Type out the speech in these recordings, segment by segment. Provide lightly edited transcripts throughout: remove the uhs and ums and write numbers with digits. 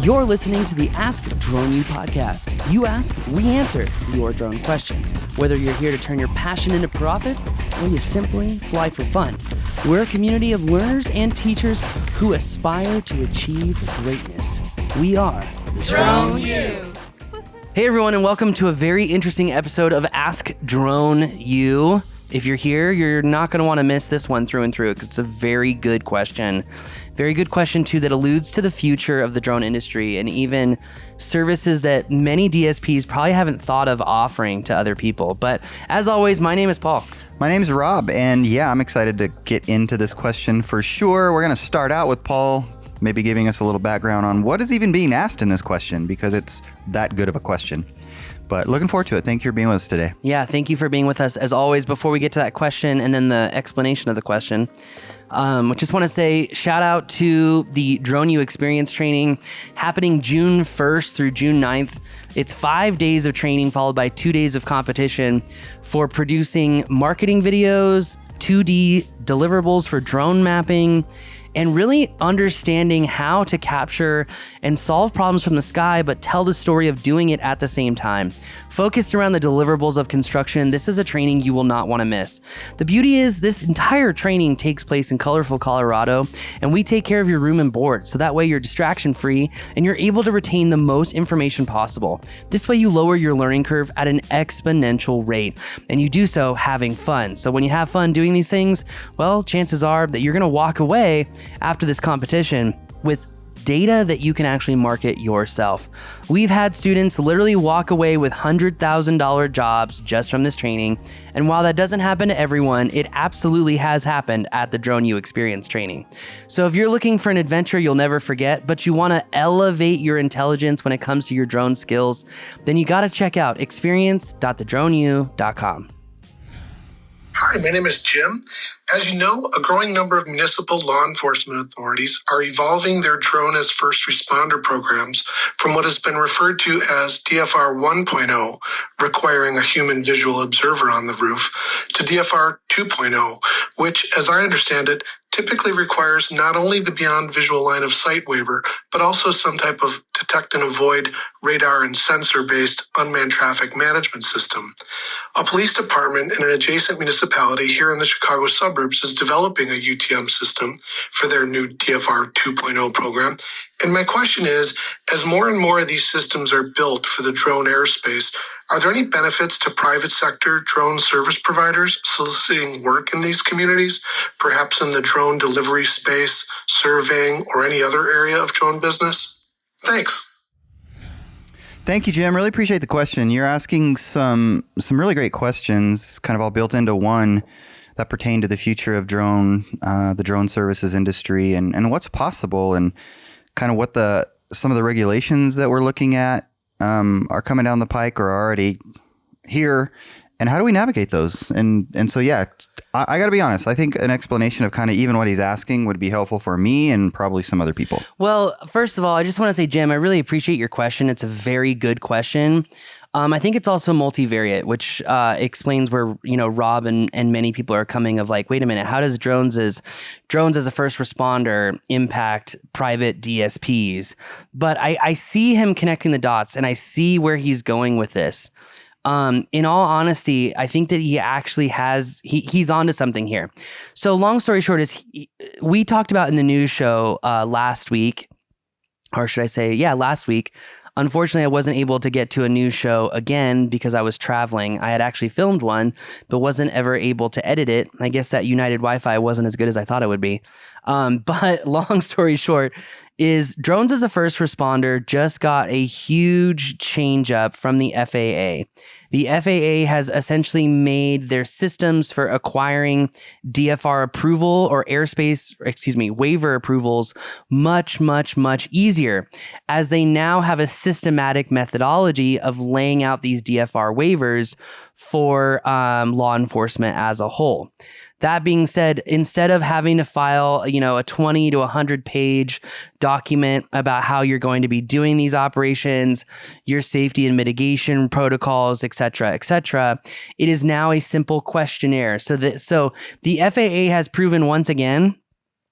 You're listening to the Ask Drone U podcast. You ask, we answer your drone questions. Whether you're here to turn your passion into profit or you simply fly for fun, we're a community of learners and teachers who aspire to achieve greatness. We are Drone U. Hey everyone, and welcome to a very interesting episode of Ask Drone U. If you're here, you're not going to want to miss this one through and through because it's a very good question. Very good question, too, that alludes to the future of the drone industry and even services that many DSPs probably haven't thought of offering to other people. But as always, my name is Paul. My name is Rob, and yeah, I'm excited to get into this question for sure. We're going to start out with Paul maybe giving us a little background on what is even being asked in this question because it's that good of a question. But looking forward to it. Thank you for being with us today. Yeah, thank you for being with us. As always, before we get to that question and then the explanation of the question, I just want to say shout out to the Drone U Experience training happening June 1st through June 9th. It's 5 days of training followed by 2 days of competition for producing marketing videos, 2D deliverables for drone mapping, and really understanding how to capture and solve problems from the sky, but tell the story of doing it at the same time. Focused around the deliverables of construction, this is a training you will not want to miss. The beauty is this entire training takes place in colorful Colorado, and we take care of your room and board, so that way you're distraction free and you're able to retain the most information possible. This way you lower your learning curve at an exponential rate, and you do so having fun. So when you have fun doing these things, well, chances are that you're going to walk away after this competition with data that you can actually market yourself. We've had students literally walk away with $100,000 jobs just from this training. And while that doesn't happen to everyone, it absolutely has happened at the Drone U Experience training. So if you're looking for an adventure you'll never forget, but you want to elevate your intelligence when it comes to your drone skills, then you got to check out experience.thedroneu.com. Hi, my name is Jim. As you know, a growing number of municipal law enforcement authorities are evolving their drone as first responder programs from what has been referred to as DFR 1.0, requiring a human visual observer on the roof, to DFR 2.0, which, as I understand it, typically requires not only the beyond visual line of sight waiver, but also some type of detect and avoid radar and sensor-based unmanned traffic management system. A police department in an adjacent municipality here in the Chicago suburbs is developing a UTM system for their new DFR 2.0 program. And my question is, as more and more of these systems are built for the drone airspace, are there any benefits to private sector drone service providers soliciting work in these communities, perhaps in the drone delivery space, surveying, or any other area of drone business? Thanks. Thank you, Jim. Really appreciate the question. You're asking some really great questions, kind of all built into one that pertain to the future of the drone services industry and what's possible and kind of what some of the regulations that we're looking at are coming down the pike or are already here, and how do we navigate those? And so, yeah, I got to be honest. I think an explanation of kind of even what he's asking would be helpful for me and probably some other people. Well, first of all, I just want to say, Jim, I really appreciate your question. It's a very good question. I think it's also multivariate, which explains where, Rob and many people are coming of like, wait a minute, how does drones as a first responder impact private DSPs? But I see him connecting the dots and I see where he's going with this. In all honesty, I think that he actually he's onto something here. So long story short is we talked about in the news show last week, or should I say, last week. Unfortunately, I wasn't able to get to a news show again because I was traveling. I had actually filmed one, but wasn't ever able to edit it. I guess that United Wi-Fi wasn't as good as I thought it would be. But long story short is drones as a first responder just got a huge change up from the FAA. The FAA has essentially made their systems for acquiring DFR approval or waiver approvals much, much, much easier, as they now have a systematic methodology of laying out these DFR waivers for law enforcement as a whole. That being said, instead of having to file, a 20 to 100 page document about how you're going to be doing these operations, your safety and mitigation protocols, et cetera, it is now a simple questionnaire. So the FAA has proven once again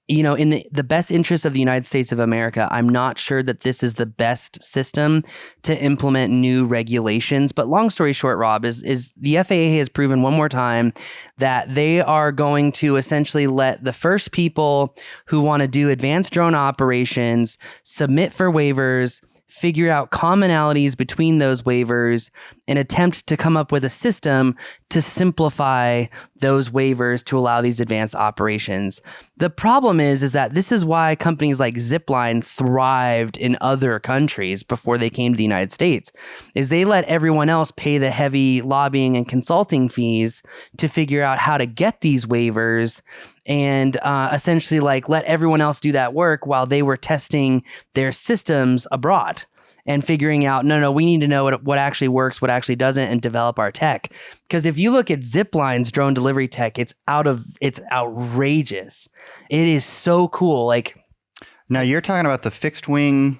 in the best interest of the United States of America, I'm not sure that this is the best system to implement new regulations. But long story short, Rob, is the FAA has proven one more time that they are going to essentially let the first people who want to do advanced drone operations submit for waivers, figure out commonalities between those waivers, and attempt to come up with a system to simplify those waivers to allow these advanced operations. The problem is that this is why companies like Zipline thrived in other countries before they came to the United States, is they let everyone else pay the heavy lobbying and consulting fees to figure out how to get these waivers and essentially like let everyone else do that work while they were testing their systems abroad and figuring out, no, we need to know what actually works, what actually doesn't, and develop our tech. Because if you look at Zipline's drone delivery tech, it's outrageous. It is so cool. Like, now you're talking about the fixed wing.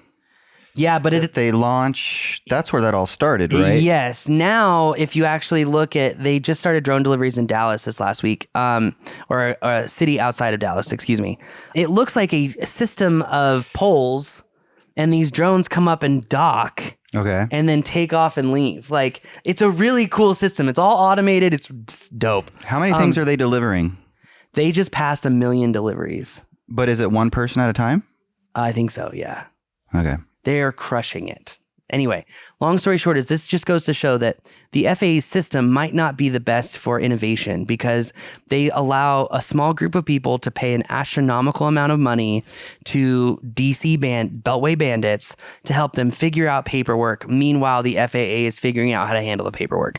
Yeah, but they launch. That's where that all started, right? Yes. Now, if you actually look at, they just started drone deliveries in Dallas this last week, or a city outside of Dallas, excuse me. It looks like a system of poles, and these drones come up and dock. Okay. And then take off and leave. Like, it's a really cool system. It's all automated. It's dope. How many things are they delivering? They just passed 1 million deliveries. But is it one person at a time? I think so, yeah. Okay. They are crushing it. Anyway, long story short is this just goes to show that the FAA system might not be the best for innovation because they allow a small group of people to pay an astronomical amount of money to Beltway bandits to help them figure out paperwork. Meanwhile, the FAA is figuring out how to handle the paperwork.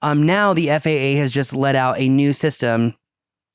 Now the FAA has just let out a new system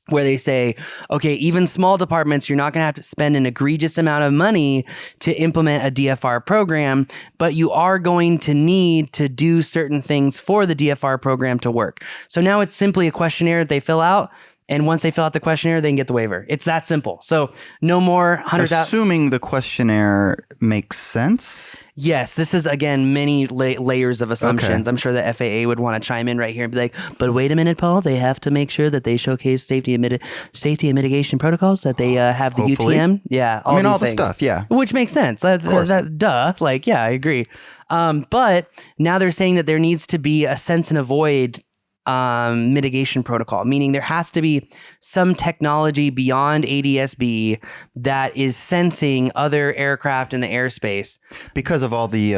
where they say, okay, even small departments, you're not going to have to spend an egregious amount of money to implement a DFR program, but you are going to need to do certain things for the DFR program to work. So now it's simply a questionnaire that they fill out. And once they fill out the questionnaire, they can get the waiver. It's that simple. So no more 100,000. Assuming the questionnaire makes sense? Yes, this is, again, many layers of assumptions. Okay. I'm sure the FAA would want to chime in right here and be like, but wait a minute, Paul, they have to make sure that they showcase safety and mitigation protocols, that they have the Hopefully. UTM. Yeah, all these the things. stuff, yeah. Which makes sense. Duh. Like, yeah, I agree. But now they're saying that there needs to be a sense and avoid mitigation protocol, meaning there has to be some technology beyond ADS-B that is sensing other aircraft in the airspace. Because of all the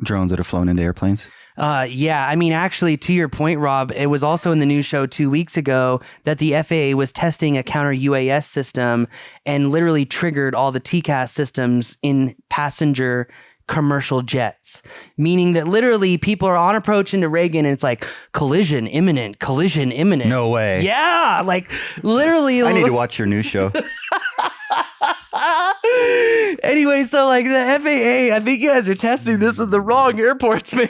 drones that have flown into airplanes? Yeah, I mean, actually, to your point, Rob, it was also in the news show 2 weeks ago that the FAA was testing a counter UAS system and literally triggered all the TCAS systems in passenger commercial jets, meaning that literally people are on approach into Reagan and it's like collision imminent. No way. Yeah, like literally. I need to watch your news show. Anyway, so like the FAA, I think you guys are testing this at the wrong airports, man.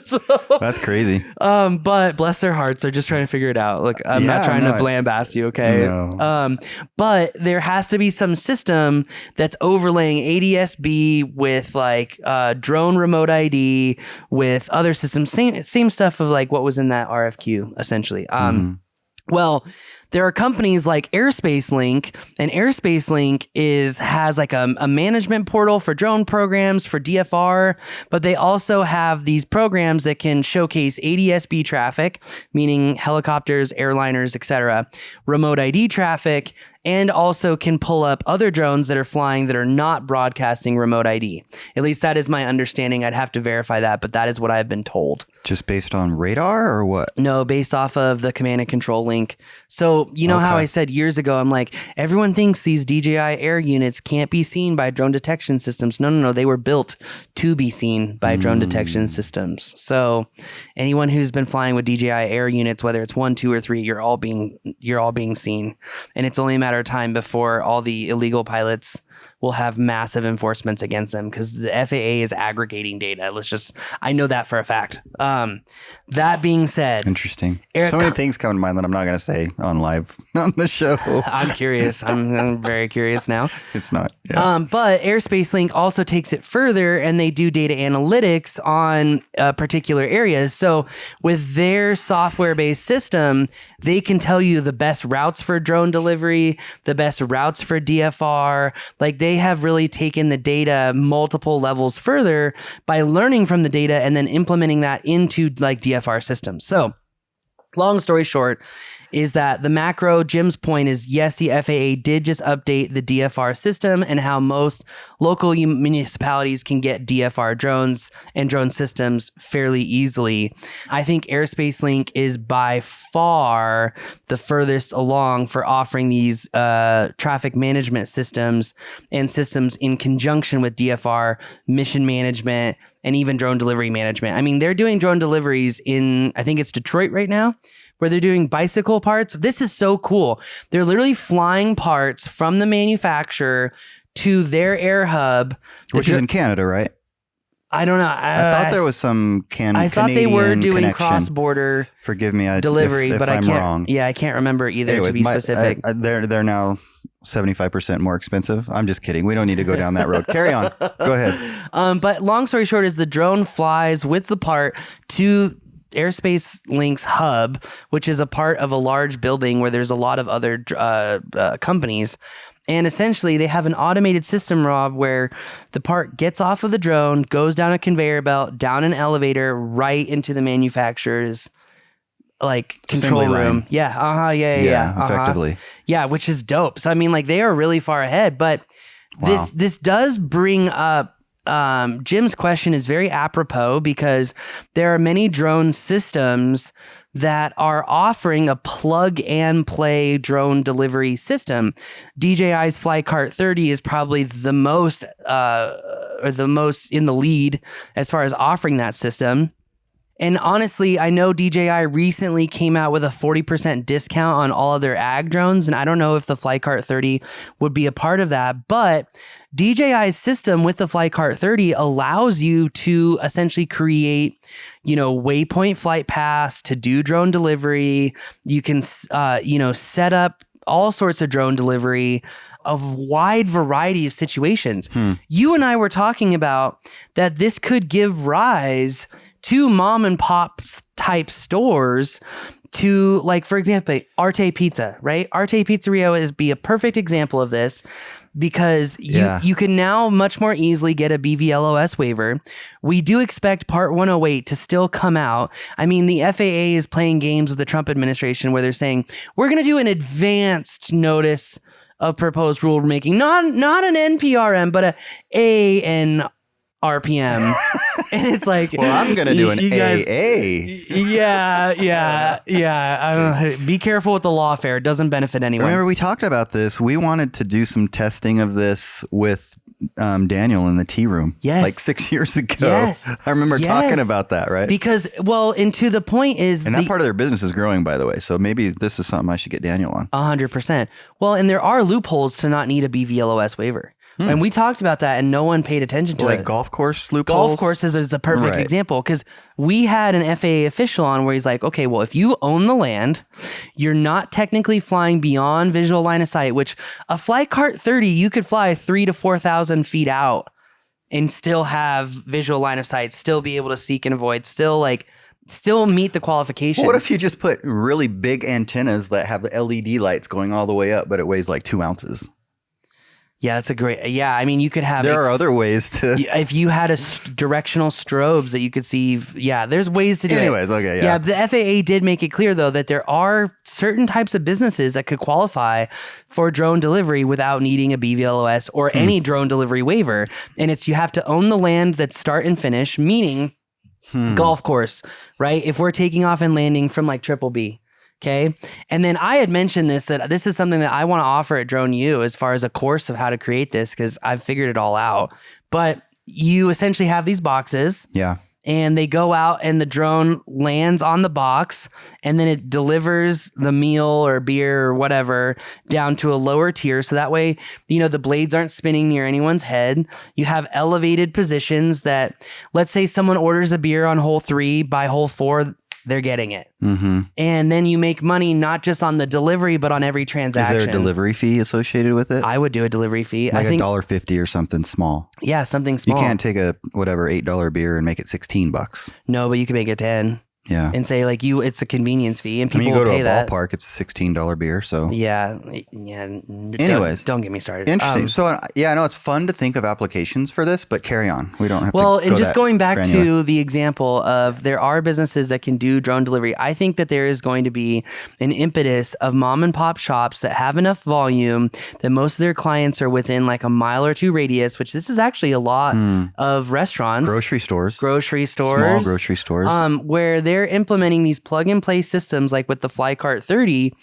So, that's crazy. But bless their hearts, they're just trying to figure it out. Look, I'm not trying to blambast you, okay? No. But there has to be some system that's overlaying ADS-B with like drone remote ID with other systems, same stuff of like what was in that RFQ, essentially. Well, there are companies like Airspace Link, and Airspace Link has like a management portal for drone programs for DFR, but they also have these programs that can showcase ADS-B traffic, meaning helicopters, airliners, etc., remote ID traffic, and also can pull up other drones that are flying that are not broadcasting remote ID. At least that is my understanding. I'd have to verify that, but that is what I've been told. Just based on radar or what? No, based off of the command and control link. So you know how I said years ago, I'm like, everyone thinks these DJI Air units can't be seen by drone detection systems. No. They were built to be seen by drone detection systems. So anyone who's been flying with DJI Air units, whether it's 1, 2, or 3, you're all being seen. And it's only a matter of time before all the illegal pilots will have massive enforcements against them because the FAA is aggregating data. I know that for a fact. That being said, Interesting. Eric, So many things come to mind that I'm not going to say on live on the show. I'm curious. I'm very curious now. It's not. Yeah. But Airspace Link also takes it further and they do data analytics on particular areas. So with their software-based system, they can tell you the best routes for drone delivery, the best routes for DFR. Like they have really taken the data multiple levels further by learning from the data and then implementing that into like DFR systems. So long story short is that the macro, Jim's point is, yes, the FAA did just update the DFR system and how most local municipalities can get DFR drones and drone systems fairly easily. I think Airspace Link is by far the furthest along for offering these traffic management systems and systems in conjunction with DFR, mission management, and even drone delivery management. I mean, they're doing drone deliveries in, I think it's Detroit right now, where they're doing bicycle parts. This is so cool. They're literally flying parts from the manufacturer to their air hub. Which is in Canada, right? I don't know. I thought there was some I thought they were Canadian doing connection. cross-border Forgive me delivery, if but I'm I can't. wrong. Yeah, I can't remember either. Anyways, to be specific. they're now 75% more expensive. I'm just kidding. We don't need to go down that road. Carry on. Go ahead. But long story short is the drone flies with the part to Airspace Link's hub, which is a part of a large building where there's a lot of other companies. And essentially, they have an automated system, Rob, where the part gets off of the drone, goes down a conveyor belt, down an elevator, right into the manufacturer's like control Assembly room. line. Yeah. Yeah. Effectively. Yeah, which is dope. So I mean, like they are really far ahead. But Wow. this does bring up Jim's question is very apropos because there are many drone systems that are offering a plug and play drone delivery system. DJI's Flycart 30 is probably the most in the lead as far as offering that system. And honestly, I know DJI recently came out with a 40% discount on all of their ag drones, and I don't know if the Flycart 30 would be a part of that, but DJI's system with the Flycart 30 allows you to essentially create, waypoint flight paths to do drone delivery. You can, set up all sorts of drone delivery of wide variety of situations. You and I were talking about that this could give rise to mom and pop type stores to, like, for example, Arte Pizza, right? Arte Pizzeria is be a perfect example of this because you can now much more easily get a BVLOS waiver. We do expect Part 108 to still come out. I mean, the FAA is playing games with the Trump administration where they're saying, we're going to do an advanced notice of proposed rulemaking, not an NPRM, but a ANRPM. And it's like, Well, I'm going to do an AA. Yeah. Be careful with the lawfare. It doesn't benefit anyone. Remember, we talked about this. We wanted to do some testing of this with Daniel in the tea room. Yes. Like 6 years ago. Yes. I remember talking about that, right? Because, and to the point is... And that part of their business is growing, by the way. So maybe this is something I should get Daniel on. 100%. Well, and there are loopholes to not need a BVLOS waiver. And we talked about that and no one paid attention to it. Like golf course loopholes? Golf courses is a perfect example because we had an FAA official on where he's like, okay, well, if you own the land, you're not technically flying beyond visual line of sight, which a Flycart 30, you could fly 3,000 to 4,000 feet out and still have visual line of sight, still be able to seek and avoid, still meet the qualifications. What if you just put really big antennas that have LED lights going all the way up, but it weighs like 2 ounces? Yeah, that's a great... Yeah, I mean, you could have... There are other ways to... If you had directional strobes that you could see... Yeah, there's ways to do it. Anyways, okay, yeah. Yeah, the FAA did make it clear, though, that there are certain types of businesses that could qualify for drone delivery without needing a BVLOS or any drone delivery waiver. And it's you have to own the land that's start and finish, meaning golf course, right? If we're taking off and landing from like Triple B, okay. And then I had mentioned that this is something that I want to offer at Drone U as far as a course of how to create this because I've figured it all out. But you essentially have these boxes. Yeah. and they go out and the drone lands on the box and then it delivers the meal or beer or whatever down to a lower tier. So that way, the blades aren't spinning near anyone's head. You have elevated positions that, let's say someone orders a beer on hole 3, by hole 4, they're getting it. Mm-hmm. And then you make money not just on the delivery, but on every transaction. Is there a delivery fee associated with it? I would do a delivery fee. Like I think $1.50 or something small. Yeah, something small. You can't take a whatever $8 beer and make it $16. No, but you can make it 10. Yeah. And say it's a convenience fee, and people you go will to pay a that. ballpark, it's a $16 beer. So Yeah. Anyways, don't get me started. Interesting. So I know it's fun to think of applications for this, but carry on. We don't have to. Well, and go just that going back granular. to the example of there are businesses that can do drone delivery. I think that there is going to be an impetus of mom and pop shops that have enough volume that most of their clients are within like a mile or 2 radius, which this is actually a lot of restaurants, grocery stores, small grocery stores, where they're implementing these plug and play systems like with the Flycart 30,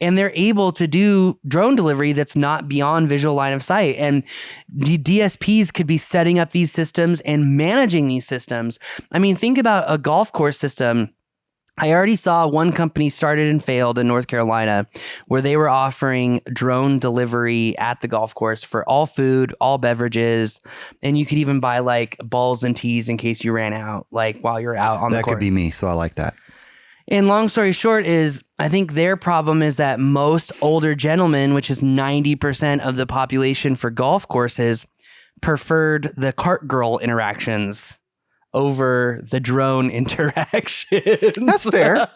and they're able to do drone delivery that's not beyond visual line of sight. And the DSPs could be setting up these systems and managing these systems. I mean, think about a golf course system. I already saw one company started and failed in North Carolina where they were offering drone delivery at the golf course for all food, all beverages, and you could even buy like balls and tees in case you ran out, like while you're out on the course. That could be me, so I like that. And long story short is, I think their problem is that most older gentlemen, which is 90% of the population for golf courses, preferred the cart girl interactions over the drone interactions. That's fair.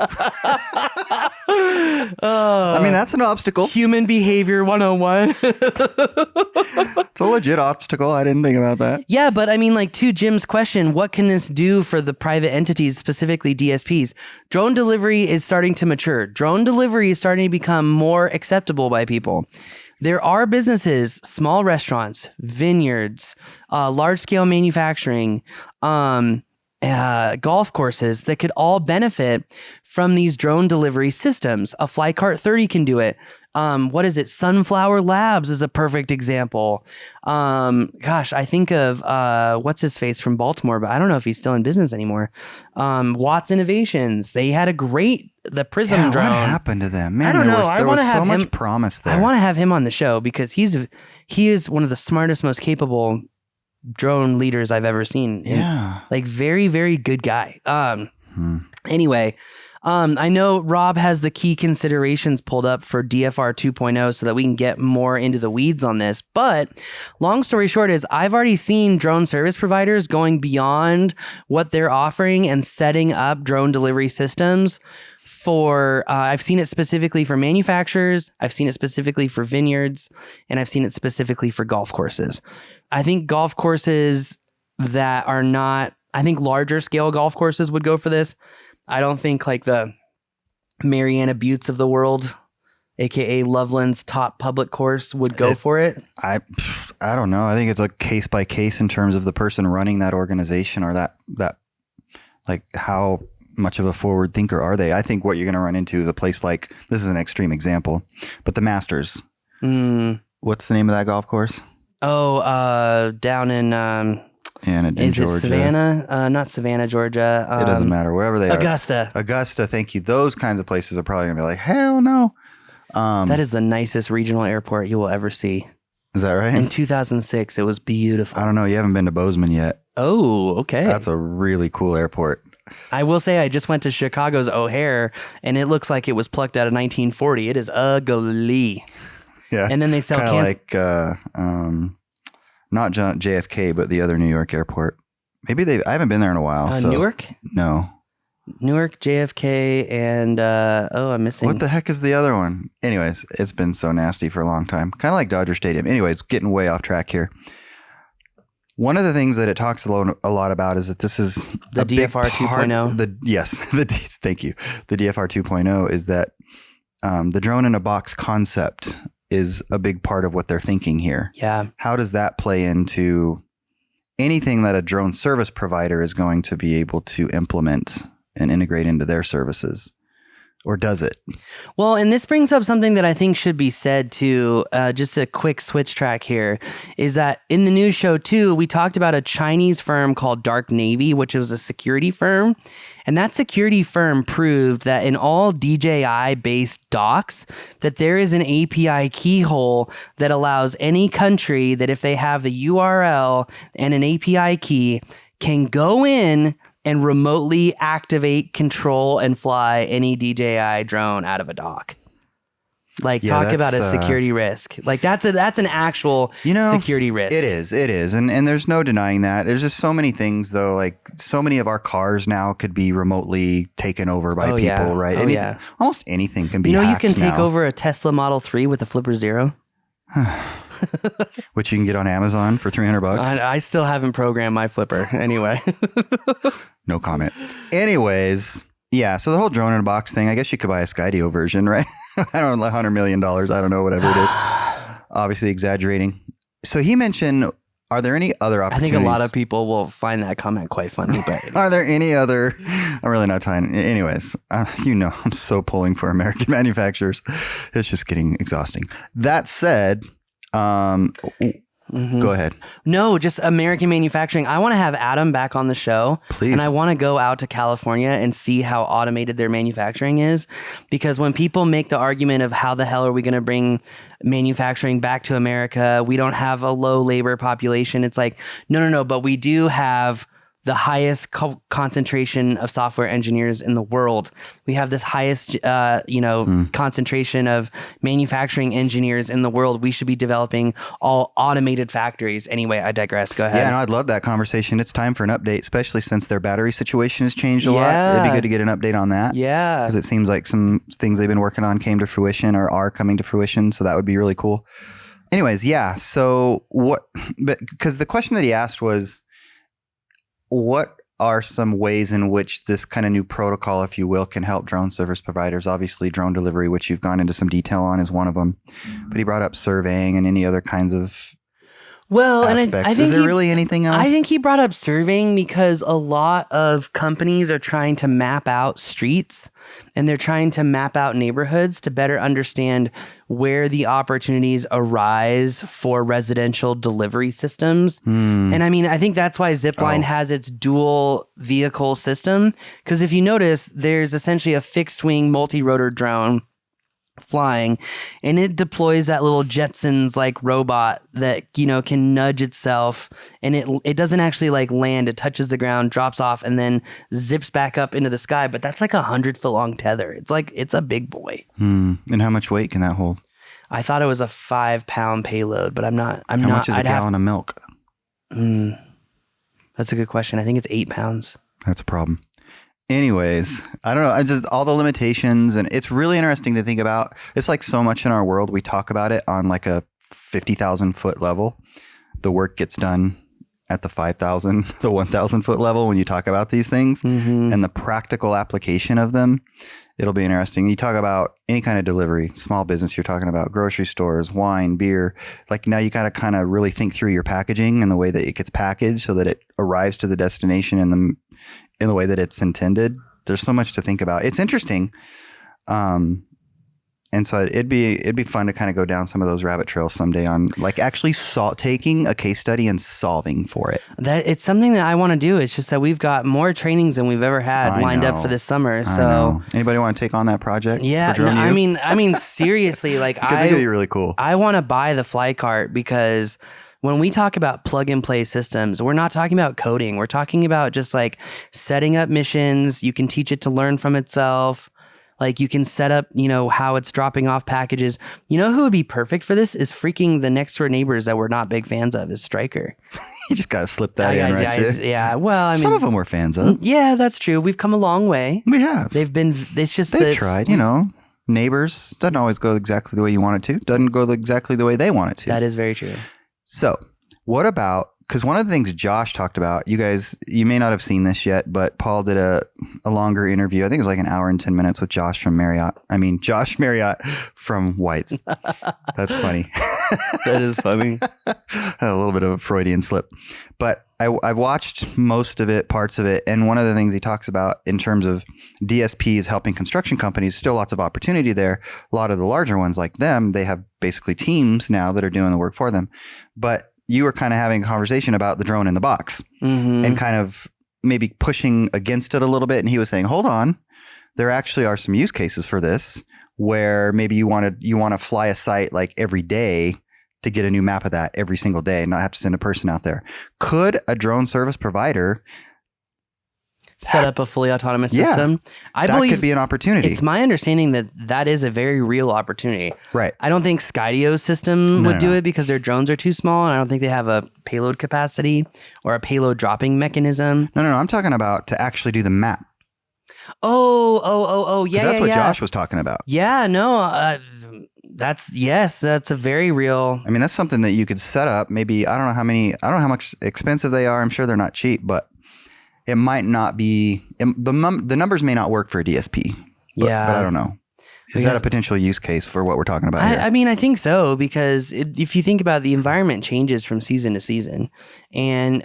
I mean, that's an obstacle. Human behavior 101. It's a legit obstacle. I didn't think about that. Yeah, but I mean, like, to Jim's question, what can this do for the private entities, specifically DSPs? Drone delivery is starting to mature. Drone delivery is starting to become more acceptable by people. There are businesses, small restaurants, vineyards, large-scale manufacturing, golf courses that could all benefit from these drone delivery systems. A Flycart 30 can do it. What is it? Sunflower Labs is a perfect example. I think of what's his face from Baltimore, but I don't know if he's still in business anymore. Watts Innovations. They had the Prism drone. What happened to them? Man, I don't know. There was so much promise there. I want to have him on the show because he is one of the smartest, most capable drone leaders I've ever seen. Yeah. Like very, very good guy. Anyway, I know Rob has the key considerations pulled up for DFR 2.0 so that we can get more into the weeds on this. But long story short is I've already seen drone service providers going beyond what they're offering and setting up drone delivery systems for, I've seen it specifically for manufacturers, I've seen it specifically for vineyards, and I've seen it specifically for golf courses. I think golf courses that are not, I think larger scale golf courses would go for this. I don't think like the Mariana Buttes of the world, aka Loveland's top public course, would go for it. I don't know. I think it's a case by case in terms of the person running that organization or that like how much of a forward thinker are they? I think what you're going to run into is a place like, this is an extreme example, but the Masters. What's the name of that golf course? Oh, down in in Georgia. It Savannah? Not Savannah, Georgia. It doesn't matter. Wherever they are. Augusta, thank you. Those kinds of places are probably going to be like, hell no. That is the nicest regional airport you will ever see. Is that right? In 2006, it was beautiful. I don't know. You haven't been to Bozeman yet. Oh, okay. That's a really cool airport. I will say I just went to Chicago's O'Hare, and it looks like it was plucked out of 1940. It is ugly. Yeah. And then they sell not JFK, but the other New York airport. Maybe I haven't been there in a while. Newark? No. Newark, JFK, and I'm missing. What the heck is the other one? Anyways, it's been so nasty for a long time. Kind of like Dodger Stadium. Anyways, getting way off track here. One of the things that it talks a lot about is that this is the DFR 2.0. Thank you. The DFR 2.0 is that the drone in a box concept is a big part of what they're thinking here. Yeah. How does that play into anything that a drone service provider is going to be able to implement and integrate into their services? Or does it? Well, and this brings up something that I think should be said too. Just a quick switch track here is that in the news show too, we talked about a Chinese firm called Dark Navy, which was a security firm. And that security firm proved that in all DJI based docks, that there is an API keyhole that allows any country that if they have the URL and an API key can go in and remotely activate, control, and fly any DJI drone out of a dock. Like, talk about a security risk. Like, that's an actual security risk. It is. And there's no denying that. There's just so many things, though. Like, so many of our cars now could be remotely taken over by people, right? Almost anything can be hacked you can take now. over a Tesla Model 3 with a Flipper Zero. Which you can get on Amazon for $300. I still haven't programmed my Flipper. Anyway. No comment. Anyways, yeah. So the whole drone in a box thing, I guess you could buy a Skydio version, right? I don't know, $100 million. I don't know, whatever it is. Obviously exaggerating. So he mentioned, are there any other opportunities? I think a lot of people will find that comment quite funny. But are there any other? I'm really not tying. Anyways, I'm so pulling for American manufacturers. It's just getting exhausting. That said, go ahead. No, just American manufacturing. I want to have Adam back on the show. Please. And I want to go out to California and see how automated their manufacturing is. Because when people make the argument of how the hell are we going to bring manufacturing back to America, we don't have a low labor population. It's like, no, but we do have the highest concentration of software engineers in the world. We have this highest, concentration of manufacturing engineers in the world. We should be developing all automated factories. Anyway, I digress. Go ahead. Yeah, no, I'd love that conversation. It's time for an update, especially since their battery situation has changed a lot. It'd be good to get an update on that. Yeah. Because it seems like some things they've been working on came to fruition or are coming to fruition. So that would be really cool. Anyways, yeah. So because the question that he asked was, what are some ways in which this kind of new protocol, if you will, can help drone service providers? Obviously, drone delivery, which you've gone into some detail on, is one of them. But he brought up surveying and any other kinds of aspects. And I think is there really anything else? I think he brought up surveying because a lot of companies are trying to map out streets and they're trying to map out neighborhoods to better understand where the opportunities arise for residential delivery systems. And I mean, I think that's why Zipline has its dual vehicle system. Because if you notice, there's essentially a fixed wing multi-rotor drone flying, and it deploys that little Jetsons like robot that can nudge itself, and it doesn't actually like land. It touches the ground, drops off, and then zips back up into the sky. But that's like 100-foot long tether. It's a big boy. And how much weight can that hold? I thought it was a 5-pound payload, but I'm not. How much is a gallon of milk? That's a good question. I think it's 8 pounds. That's a problem. Anyways, I don't know. I just all the limitations, and it's really interesting to think about. It's like so much in our world. We talk about it on like a 50,000 foot level. The work gets done at the 5,000, the 1,000 foot level when you talk about these things and the practical application of them. It'll be interesting. You talk about any kind of delivery, small business. You're talking about grocery stores, wine, beer. Like now you got to kind of really think through your packaging and the way that it gets packaged so that it arrives to the destination in the way that it's intended. There's so much to think about. It's interesting. And so it'd be fun to kind of go down some of those rabbit trails someday on like actually taking a case study and solving for it. That it's something that I want to do. It's just that we've got more trainings than we've ever had lined up for this summer. So anybody want to take on that project? Yeah, I mean seriously, like because it's gonna be really cool. I want to buy the fly cart because when we talk about plug and play systems, we're not talking about coding. We're talking about just like setting up missions. You can teach it to learn from itself. Like you can set up, how it's dropping off packages. You know who would be perfect for this is freaking the next door neighbors that we're not big fans of is Stryker. You just got to slip that in, right? Yeah. Well, I mean, some of them we're fans of. Yeah, that's true. We've come a long way. We have. They've tried, Neighbors doesn't always go exactly the way you want it to. Doesn't go exactly the way they want it to. That is very true. So what about because one of the things Josh talked about, you guys, you may not have seen this yet, but Paul did a longer interview. I think it was like an hour and 10 minutes with Josh from Marriott. I mean, Josh Marriott from White's. That's funny. That is funny. A little bit of a Freudian slip. But I've watched most of it, parts of it. And one of the things he talks about in terms of DSPs helping construction companies, still lots of opportunity there. A lot of the larger ones like them, they have basically teams now that are doing the work for them. But you were kind of having a conversation about the drone in the box and kind of maybe pushing against it a little bit. And he was saying, hold on, there actually are some use cases for this where maybe you want to fly a site like every day to get a new map of that every single day and not have to send a person out there. Could a drone service provider set up a fully autonomous system? I believe that could be an opportunity. It's my understanding that is a very real opportunity. Right. I don't think Skydio's system would do it because their drones are too small, and I don't think they have a payload capacity or a payload dropping mechanism. No. I'm talking about to actually do the map. Yeah. That's what Josh was talking about. Yeah, no, that's a very real. I mean, that's something that you could set up. Maybe I don't know how much expensive they are. I'm sure they're not cheap, but it might not be. The numbers may not work for a DSP. But I don't know. Is that a potential use case for what we're talking about here? I mean, I think so, because if you think about it, the environment changes from season to season, and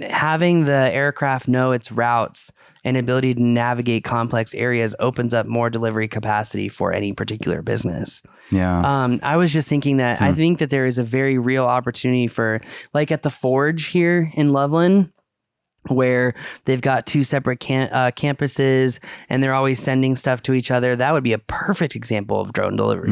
having the aircraft know its routes and ability to navigate complex areas opens up more delivery capacity for any particular business. Yeah. I was just thinking that I think that there is a very real opportunity for, like at the Forge here in Loveland, where they've got two separate campuses and they're always sending stuff to each other. That would be a perfect example of drone delivery.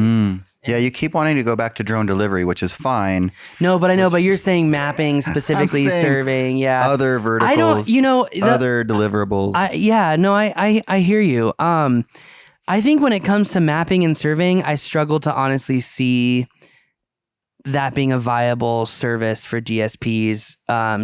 Yeah, you keep wanting to go back to drone delivery, which is fine. No, but I know, but you're saying mapping, specifically serving, other verticals, I don't, other deliverables. I hear you. I think when it comes to mapping and serving, I struggle to honestly see that being a viable service for DSPs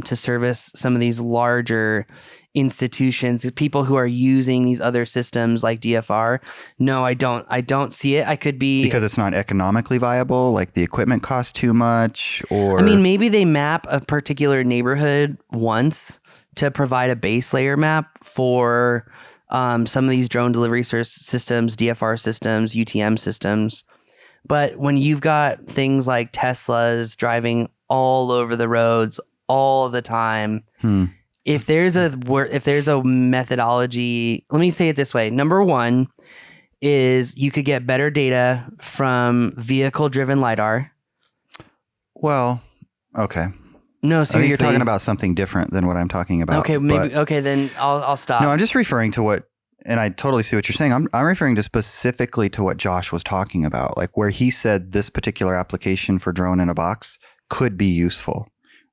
to service some of these larger institutions, people who are using these other systems like DFR. No, I don't see it. I could be because it's not economically viable, like the equipment costs too much, or I mean, maybe they map a particular neighborhood once to provide a base layer map for some of these drone delivery systems, DFR systems, UTM systems. But when you've got things like Teslas driving all over the roads all the time, if there's a methodology, let me say it this way. Number one is you could get better data from vehicle-driven LiDAR. Well, okay. No, seriously. I think you're talking about something different than what I'm talking about. Okay, maybe. Okay, then I'll stop. No, I'm just referring to what, and I totally see what you're saying. I'm referring to specifically to what Josh was talking about, like where he said this particular application for drone in a box could be useful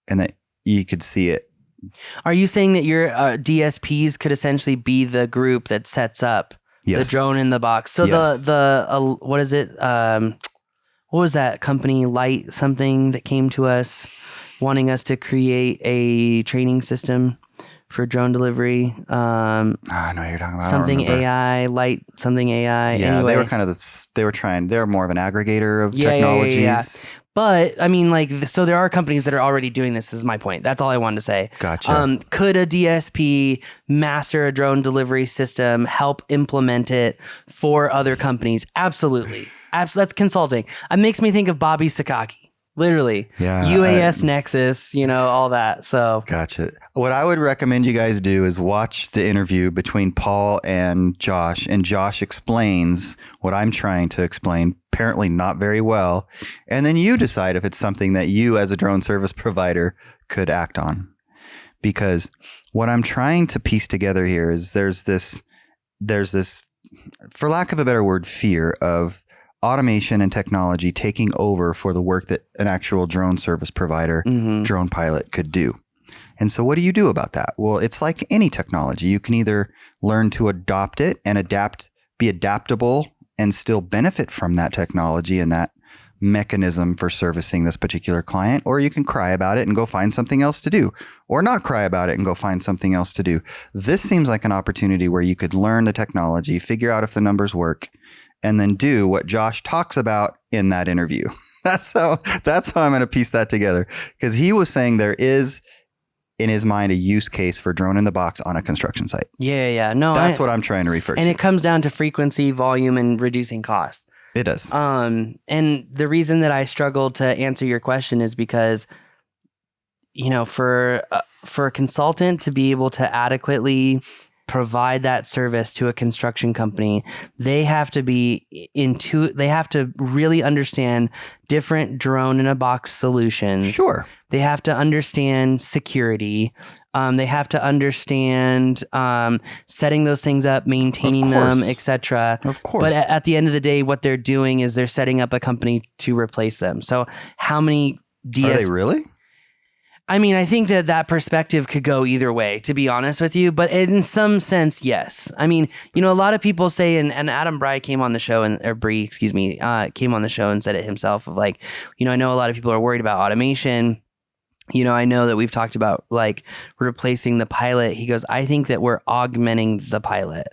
and that you could see it. Are you saying that your DSPs could essentially be the group that sets up the drone in the box? So the what is it? What was that company, Light something, that came to us wanting us to create a training system for drone delivery? I know what you're talking about. Something AI, Light something AI. Yeah, anyway. they were kind of they're more of an aggregator of technologies. Yeah. But I mean, like, so there are companies that are already doing this, is my point. That's all I wanted to say. Gotcha. Could a DSP master a drone delivery system, help implement it for other companies? Absolutely. That's consulting. It makes me think of Bobby Sakaki. Literally. Yeah. UAS Nexus, all that. So. Gotcha. What I would recommend you guys do is watch the interview between Paul and Josh explains what I'm trying to explain, apparently not very well. And then you decide if it's something that you as a drone service provider could act on. Because what I'm trying to piece together here is there's this, for lack of a better word, fear of automation and technology taking over for the work that an actual drone service provider, drone pilot could do. And so what do you do about that? Well, it's like any technology. You can either learn to adopt it and be adaptable and still benefit from that technology and that mechanism for servicing this particular client, or you can cry about it and go find something else to do, or not cry about it and go find something else to do. This seems like an opportunity where you could learn the technology, figure out if the numbers work, and then do what Josh talks about in that interview. That's how I'm going to piece that together, because he was saying there is in his mind a use case for drone in the box on a construction site. Yeah. No, That's what I'm trying to refer to. And it comes down to frequency, volume, and reducing costs. It does. And the reason that I struggle to answer your question is because, for a consultant to be able to adequately provide that service to a construction company, they have to they have to really understand different drone in a box solutions. Sure. They have to understand security. They have to understand setting those things up, maintaining them, etc. Of course. But at the end of the day, what they're doing is they're setting up a company to replace them. So how many Are they really? I mean, I think that perspective could go either way, to be honest with you. But in some sense, yes. I mean, a lot of people say, and Adam Bry came on the show, came on the show and said it himself of like, I know a lot of people are worried about automation. I know that we've talked about like replacing the pilot. He goes, I think that we're augmenting the pilot.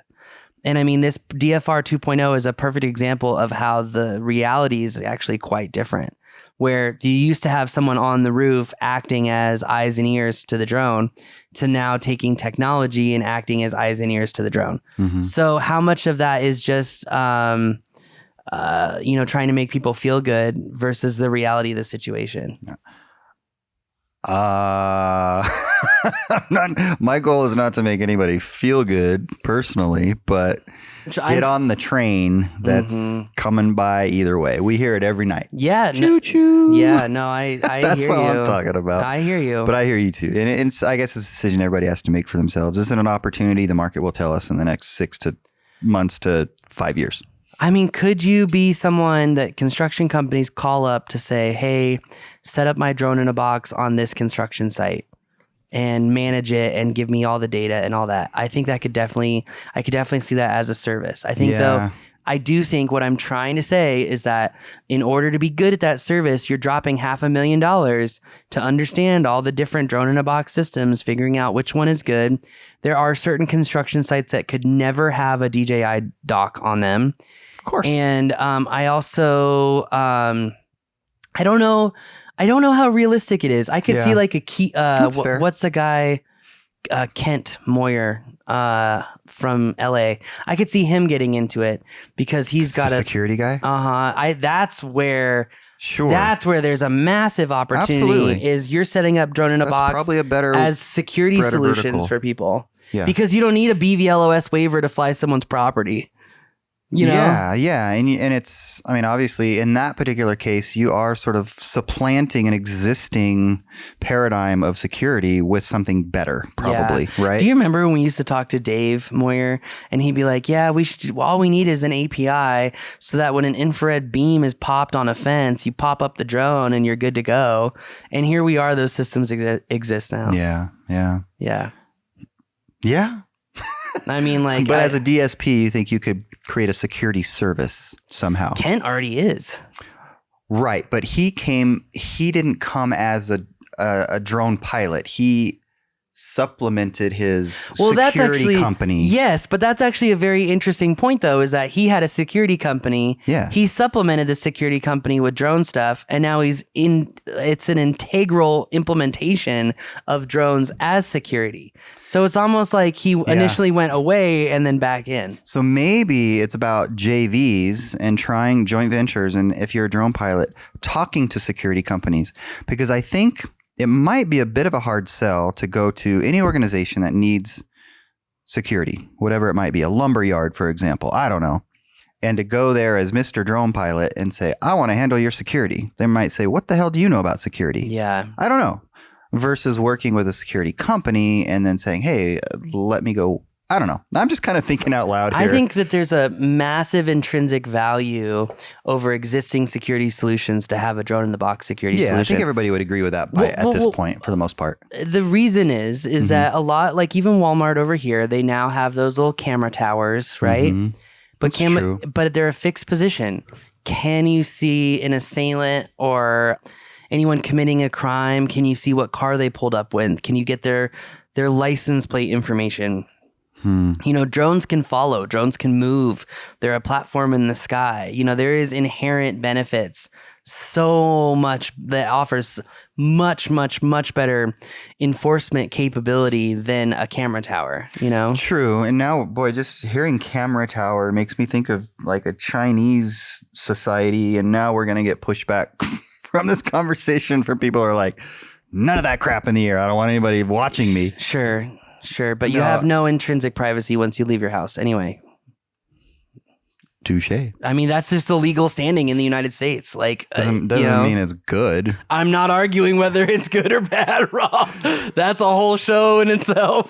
And I mean, this DFR 2.0 is a perfect example of how the reality is actually quite different. Where you used to have someone on the roof acting as eyes and ears to the drone to now taking technology and acting as eyes and ears to the drone. Mm-hmm. So how much of that is just, trying to make people feel good versus the reality of the situation? My goal is not to make anybody feel good personally, but get on the train that's coming by either way. We hear it every night. Yeah. Choo-choo. Yeah, no, I that's hear you. all I'm talking about. I hear you. But I hear you too. And I guess it's a decision everybody has to make for themselves. This is an opportunity the market will tell us in the next 6 months to 5 years. I mean, could you be someone that construction companies call up to say, hey, set up my drone in a box on this construction site and manage it and give me all the data and all that? I think I could definitely see that as a service. I think though, I do think what I'm trying to say is that in order to be good at that service, you're dropping $500,000 to understand all the different drone in a box systems, figuring out which one is good. There are certain construction sites that could never have a DJI dock on them. Of course. And I also, I don't know how realistic it is. I could see like a key. What's the guy? Kent Moyer from LA. I could see him getting into it because he's got a security guy. That's where. Sure. That's where there's a massive opportunity. Absolutely. Is you're setting up drone in a box probably a better as security solutions vertical for people. Yeah. Because you don't need a BVLOS waiver to fly someone's property. Yeah. And it's, I mean, obviously in that particular case, you are sort of supplanting an existing paradigm of security with something better, probably, right? Do you remember when we used to talk to Dave Moyer and he'd be like, yeah, all we need is an API so that when an infrared beam is popped on a fence, you pop up the drone and you're good to go. And here we are, those systems exist now. Yeah. I mean, like, but as a DSP, you think you could create a security service somehow? Kent already is. Right. But he didn't come as a drone pilot. He supplemented his security company. Yes, but that's actually a very interesting point, though, is that he had a security company. Yeah. He supplemented the security company with drone stuff, and now it's an integral implementation of drones as security. So it's almost like he initially went away and then back in. So maybe it's about JVs and trying joint ventures, and if you're a drone pilot, talking to security companies, because I think it might be a bit of a hard sell to go to any organization that needs security, whatever it might be, a lumber yard, for example. I don't know. And to go there as Mr. Drone Pilot and say, I want to handle your security. They might say, what the hell do you know about security? Yeah. I don't know. Versus working with a security company and then saying, hey, let me go. I don't know. I'm just kind of thinking out loud here. I think that there's a massive intrinsic value over existing security solutions to have a drone in the box security solution. Yeah, I think everybody would agree with that at this point for the most part. The reason is that a lot, like even Walmart over here, they now have those little camera towers, right? Mm-hmm. But they're a fixed position. Can you see an assailant or anyone committing a crime? Can you see what car they pulled up with? Can you get their license plate information? Drones can follow, drones can move. They're a platform in the sky. There is inherent benefits so much, that offers much, much, much better enforcement capability than a camera tower, you know? True. And now, boy, just hearing camera tower makes me think of like a Chinese society. And now we're going to get pushback from this conversation from people who are like, none of that crap in the air. I don't want anybody watching me. Sure. But you have no intrinsic privacy once you leave your house anyway. Touche. I mean, that's just the legal standing in the United States. Like, Doesn't mean it's good. I'm not arguing whether it's good or bad, Rob. That's a whole show in itself.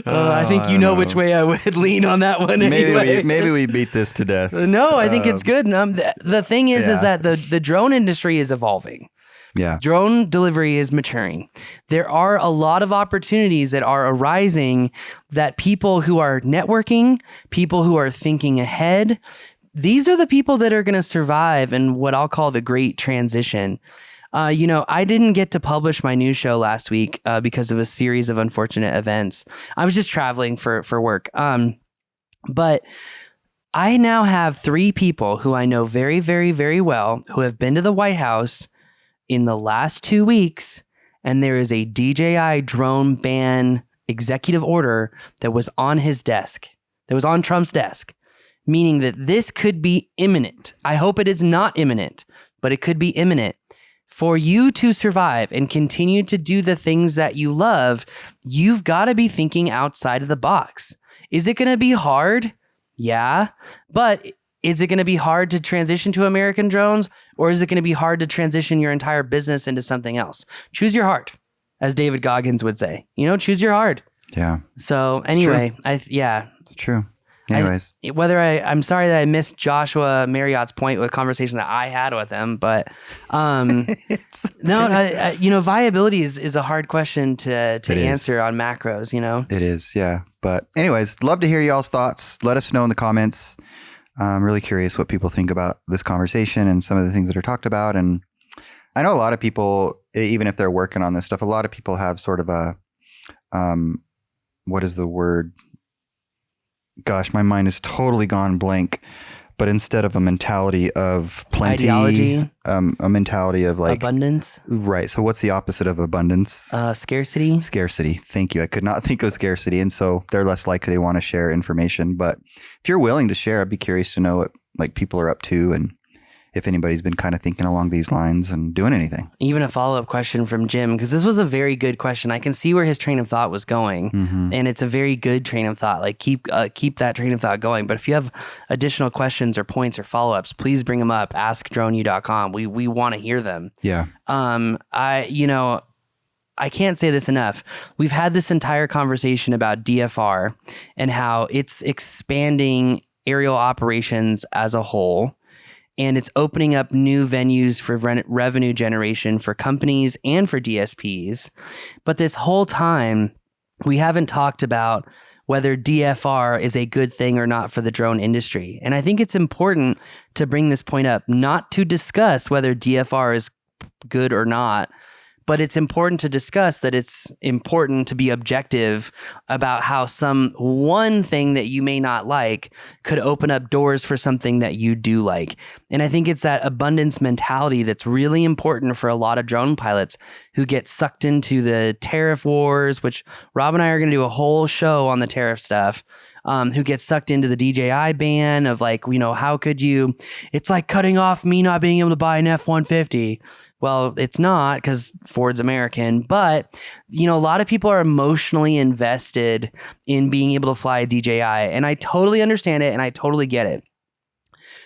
I think you know which way I would lean on that one anyway. Maybe we beat this to death. No, I think it's good. The thing is that the drone industry is evolving. Yeah. Drone delivery is maturing. There are a lot of opportunities that are arising that people who are networking, people who are thinking ahead, these are the people that are going to survive in what I'll call the great transition. I didn't get to publish my new show last week because of a series of unfortunate events. I was just traveling for work. But I now have 3 people who I know very, very, very well who have been to the White House in the last 2 weeks, and there is a DJI drone ban executive order that was on his desk, that was on Trump's desk, meaning that this could be imminent. I hope it is not imminent, but it could be imminent. For you to survive and continue to do the things that you love, you've got to be thinking outside of the box. Is it going to be hard? Yeah, but is it going to be hard to transition to American drones, or is it going to be hard to transition your entire business into something else? Choose your heart, as David Goggins would say. Choose your heart. Yeah. So anyway, It's true. Anyways, I'm sorry that I missed Joshua Marriott's point with conversation that I had with him, but viability is a hard question to answer on macros. It is, yeah. But anyways, love to hear y'all's thoughts. Let us know in the comments. I'm really curious what people think about this conversation and some of the things that are talked about. And I know a lot of people, even if they're working on this stuff, a lot of people have sort of a, what is the word? Gosh, my mind is totally gone blank. But instead of a mentality of plenty, ideology, a mentality of like abundance. Right. So what's the opposite of abundance? Scarcity. Scarcity. Thank you. I could not think of scarcity. And so they're less likely to want to share information. But if you're willing to share, I'd be curious to know what like people are up to and if anybody's been kind of thinking along these lines and doing anything. Even a follow-up question from Jim, because this was a very good question. I can see where his train of thought was going, and it's a very good train of thought. Like keep that train of thought going. But if you have additional questions or points or follow-ups, please bring them up. AskDroneU.com. We want to hear them. Yeah. I can't say this enough. We've had this entire conversation about DFR and how it's expanding aerial operations as a whole. And it's opening up new venues for revenue generation for companies and for DSPs. But this whole time, we haven't talked about whether DFR is a good thing or not for the drone industry. And I think it's important to bring this point up, not to discuss whether DFR is good or not, but it's important to discuss that it's important to be objective about how some one thing that you may not like could open up doors for something that you do like. And I think it's that abundance mentality that's really important for a lot of drone pilots who get sucked into the tariff wars, which Rob and I are going to do a whole show on the tariff stuff, who get sucked into the DJI ban of like, how could you, it's like cutting off me not being able to buy an F-150. Well, it's not because Ford's American, but a lot of people are emotionally invested in being able to fly a DJI, and I totally understand it and I totally get it.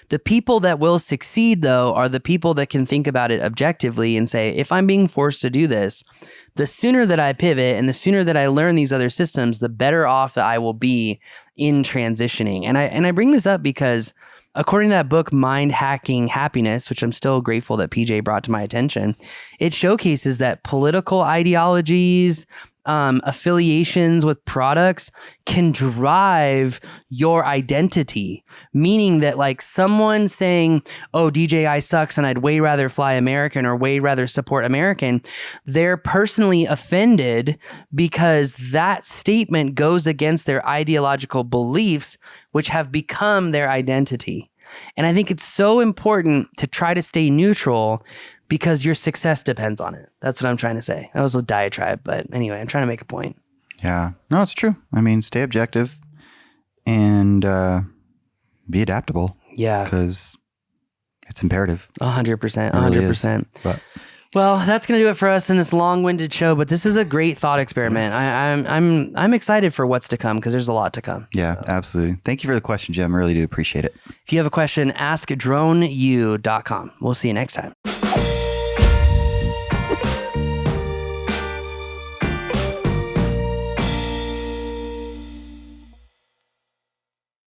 The people that will succeed, though, are the people that can think about it objectively and say, if I'm being forced to do this, the sooner that I pivot and the sooner that I learn these other systems, the better off that I will be in transitioning. And I bring this up because according to that book, Mind Hacking Happiness, which I'm still grateful that PJ brought to my attention, it showcases that political ideologies, affiliations with products can drive your identity, meaning that like someone saying, oh, DJI sucks and I'd way rather fly American or way rather support American, they're personally offended because that statement goes against their ideological beliefs, which have become their identity. And I think it's so important to try to stay neutral because your success depends on it. That's what I'm trying to say. That was a diatribe, but anyway, I'm trying to make a point. Yeah. No, it's true. I mean, stay objective and be adaptable. Yeah. Because it's imperative. 100%. It really is. 100%. But Well, that's going to do it for us in this long-winded show, but this is a great thought experiment. I'm excited for what's to come because there's a lot to come. yeah, absolutely. Thank you for the question, Jim. I really do appreciate it. If you have a question, askdroneu.com. We'll see you next time.